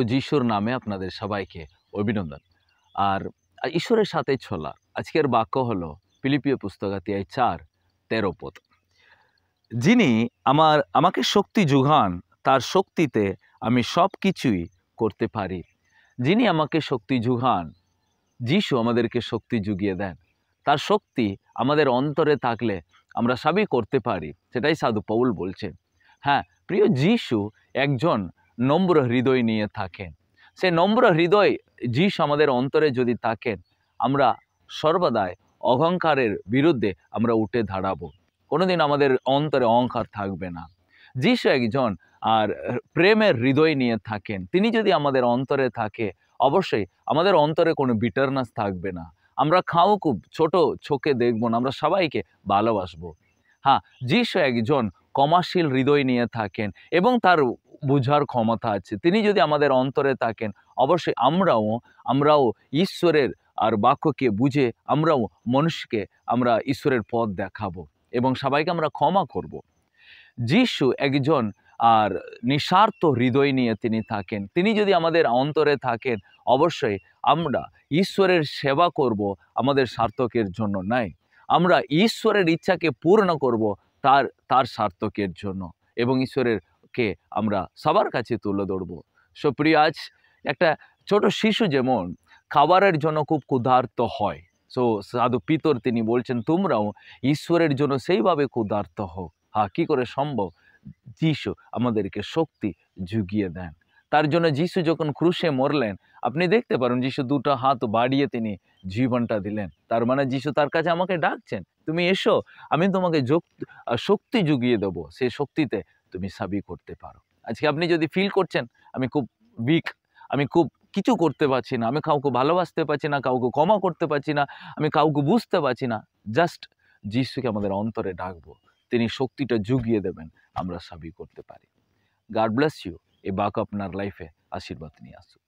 প্রভু যিশুর নামে আপনাদের সবাইকে অভিনন্দন। আর ঈশ্বরের সাথে চলা আজকের বাক্য হলো ফিলিপিয় পুস্তক 4:13 পদ। যিনি আমাকে শক্তি যোগান, তার শক্তিতে আমি সব কিছুই করতে পারি। যিনি আমাকে শক্তি যোগান, যিশু আমাদেরকে শক্তি জুগিয়ে দেন। তার শক্তি আমাদের অন্তরে থাকলে আমরা সবই করতে পারি, সেটাই সাধু পৌল বলছেন। হ্যাঁ প্রিয়, যিশু একজন নম্র হৃদয় নিয়ে থাকেন। সে নম্র হৃদয় যিশু আমাদের অন্তরে যদি থাকেন, আমরা সর্বদাই অহংকারের বিরুদ্ধে আমরা উঠে দাঁড়াবো। কোনোদিন আমাদের অন্তরে অহংকার থাকবে না। যিশু একজন আর প্রেমের হৃদয় নিয়ে থাকেন। তিনি যদি আমাদের অন্তরে থাকে, অবশ্যই আমাদের অন্তরে কোনো বিটারনেস থাকবে না। আমরা খুব ছোট চোখে দেখব না, আমরা সবাইকে ভালোবাসবো। হ্যাঁ, যিশু একজন ক্ষমাশীল হৃদয় নিয়ে থাকেন এবং তার বুঝার ক্ষমতা আছে। তিনি যদি আমাদের অন্তরে থাকেন, অবশ্যই আমরাও ঈশ্বরের আর বাক্যকে বুঝে আমরাও মানুষকে আমরা ঈশ্বরের পথ দেখাবো এবং সবাইকে আমরা ক্ষমা করব। যিশু একজন আর নিঃস্বার্থ হৃদয় নিয়ে তিনি থাকেন। তিনি যদি আমাদের অন্তরে থাকেন, অবশ্যই আমরা ঈশ্বরের সেবা করব আমাদের সার্থকের জন্য নয়। আমরা ঈশ্বরের ইচ্ছাকে পূর্ণ করব তার সার্থকের জন্য এবং ঈশ্বরেরকে আমরা সবার কাছে তুলে ধরবো। সুপ্রিয়, আজ একটা ছোট শিশু যেমন খাবারের জন্য খুব ক্ষুধার্ত হয়, সাধু পিতর তিনি বলছেন তোমরাও ঈশ্বরের জন্য সেইভাবে ক্ষুধার্ত হও। হ্যাঁ, কী করে সম্ভব? যিশু আমাদেরকে শক্তি জুগিয়ে দেন। তার জন্য যিশু যখন ক্রুশে মরলেন, আপনি দেখতে পারেন যিশু দুটো হাত বাড়িয়ে তিনি জীবনটা দিলেন। তার মানে যিশু তার কাছে আমাকে ডাকছেন, তুমি এসো, আমি তোমাকে শক্তি জুগিয়ে দেবো, সেই শক্তিতে তুমি সবই করতে পারো। আজকে আপনি যদি ফিল করছেন আমি খুব উইক, আমি খুব কিছু করতে পারছি না, আমি কাউকে ভালোবাসতে পারছি না, কাউকে ক্ষমা করতে পারছি না, আমি কাউকে বুঝতে পারছি না, জাস্ট যিশুকে আমাদের অন্তরে ডাকবো, তিনি শক্তিটা জুগিয়ে দেবেন, আমরা সবই করতে পারি। God bless you. এই বাক্য আপনার লাইফে আশীর্বাদ নিয়ে আসুক।